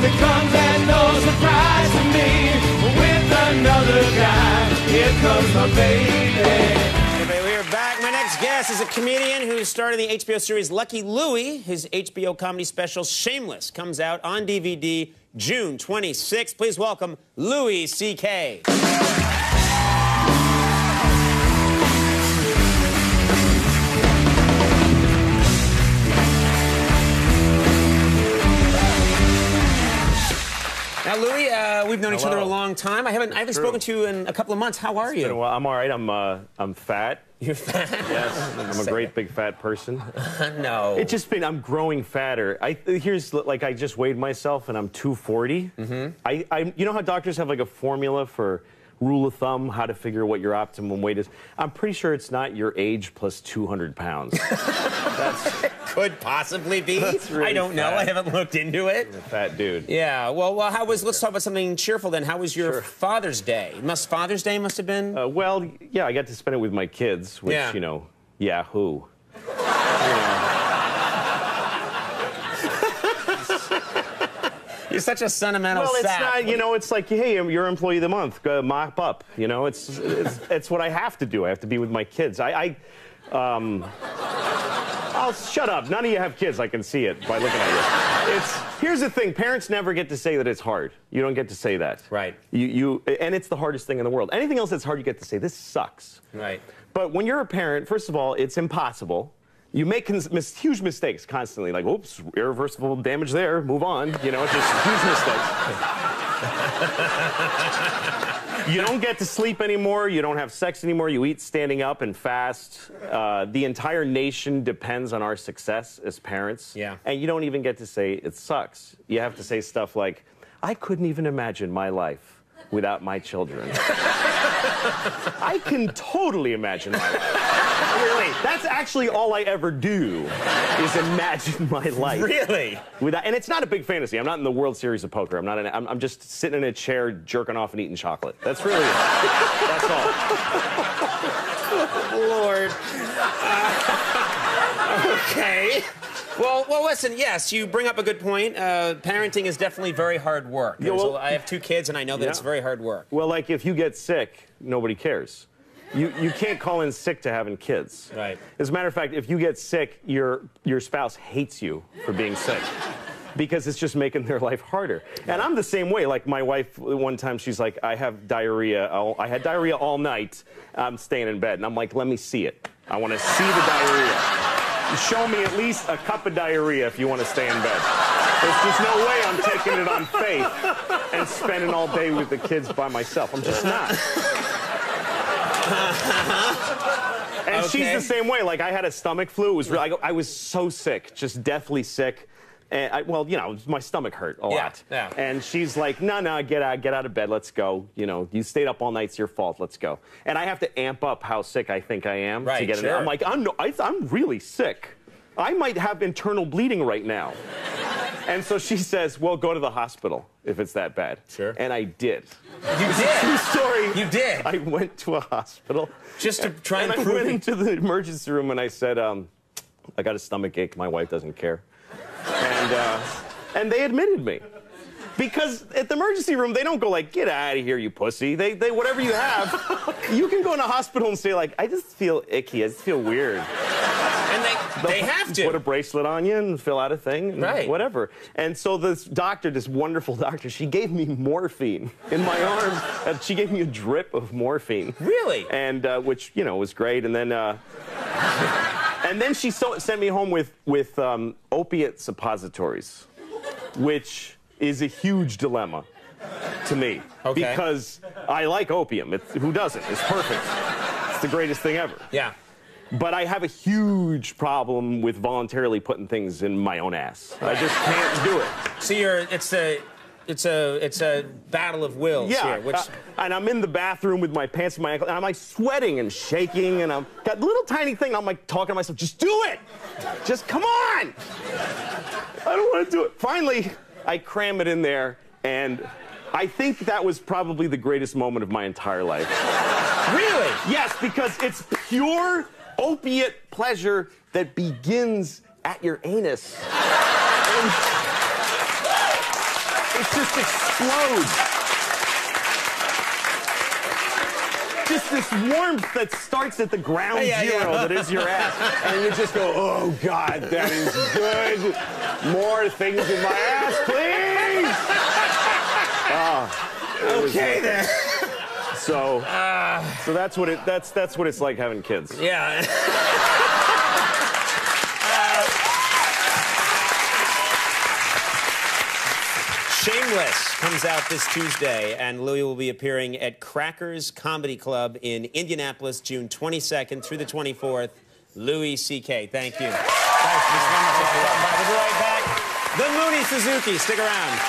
it comes at no surprise to me. With another guy, here comes my baby. We are back. My next guest is a comedian who starred in the HBO series Lucky Louie. His HBO comedy special, Shameless, comes out on DVD June 26th. Please welcome Louis C.K. Now, Louis, we've known each other a long time. I haven't spoken to you in a couple of months. How are you? Well, I'm all right. I'm fat. You're fat? Yes, I'm a great big fat person. No. It's just been, I'm growing fatter. Here's, like, I just weighed myself and I'm 240. Mm-hmm. You know how doctors have like a formula for rule of thumb, how to figure what your optimum weight is? I'm pretty sure it's not your age plus 200 pounds. That could possibly be. Really I don't know. I haven't looked into it. I'm a fat dude. Yeah. Well, let's talk about something cheerful then. How was your Father's Day? Father's Day must have been? Well, yeah, I got to spend it with my kids, which, you know, Yahoo. You're such a sentimental sap. Well, it's not, you know, it's like, hey, you're Employee of the Month, go mop up. You know, it's what I have to do. I have to be with my kids. Oh, shut up. None of you have kids. I can see it by looking at you. Here's the thing. Parents never get to say that it's hard. You don't get to say that. Right. And it's the hardest thing in the world. Anything else that's hard, you get to say, this sucks. Right. But when you're a parent, first of all, it's impossible. You make huge mistakes constantly. Like, oops, irreversible damage there. Move on. You know, it's just huge mistakes. You don't get to sleep anymore. You don't have sex anymore. You eat standing up and fast. The entire nation depends on our success as parents. Yeah. And you don't even get to say it sucks. You have to say stuff like, I couldn't even imagine my life without my children. I can totally imagine my life. Really? That's actually all I ever do, is imagine my life. Really? And it's not a big fantasy. I'm not in the World Series of Poker. I'm just sitting in a chair, jerking off and eating chocolate. That's really it. That's all. Lord. Okay. Well, listen, yes, you bring up a good point. Parenting is definitely very hard work. I have 2 kids, and I know that it's very hard work. Well, like, if you get sick, nobody cares. You can't call in sick to having kids. Right. As a matter of fact, if you get sick, your spouse hates you for being sick. Because it's just making their life harder. And I'm the same way. Like, my wife, one time, she's like, I have diarrhea. I had diarrhea all night. I'm staying in bed. And I'm like, let me see it. I want to see the diarrhea. Show me at least a cup of diarrhea if you want to stay in bed. There's just no way I'm taking it on faith and spending all day with the kids by myself. I'm just not. And she's the same way. Like, I had a stomach flu. It was real. I was so sick, just deathly sick. And well, you know, my stomach hurt a lot. Yeah. And she's like, no, get out of bed, let's go. You know, you stayed up all night, it's your fault, let's go. And I have to amp up how sick I think I am to get in there. I'm like, I'm really sick. I might have internal bleeding right now. And so she says, well, go to the hospital if it's that bad. Sure. And I did. You did? True story. You did? I went to a hospital. Just to try and prove I went into the emergency room and I said, I got a stomach ache. My wife doesn't care. And they admitted me. Because at the emergency room, they don't go like, get out of here, you pussy. They whatever you have, you can go in a hospital and say, like, I just feel icky. I just feel weird. And they have to. Put a bracelet on you and fill out a thing, and whatever. And so this doctor, this wonderful doctor, she gave me morphine in my arm. She gave me a drip of morphine. Really? And which, you know, was great. And then she sent me home with opiate suppositories, which is a huge dilemma to me. Okay. Because I like opium. Who doesn't? It's perfect. It's the greatest thing ever. Yeah. But I have a huge problem with voluntarily putting things in my own ass. I just can't do it. So it's a battle of wills here. And I'm in the bathroom with my pants in my ankle, and I'm like sweating and shaking, and I'm got a little tiny thing. I'm like talking to myself, just do it, just come on. I don't want to do it. Finally, I cram it in there, and I think that was probably the greatest moment of my entire life. Really? Yes, because it's pure opiate pleasure that begins at your anus. And face just explodes. Just this warmth that starts at the ground zero that is your ass. And you just go, oh, God, that is good. More things in my ass, please. Okay, then. So that's what it's like having kids. Yeah. Shameless comes out this Tuesday, and Louis will be appearing at Crackers Comedy Club in Indianapolis, June 22nd through the 24th. Louis C.K., thank you. Thanks, We'll be right back. The Mooney Suzuki, stick around.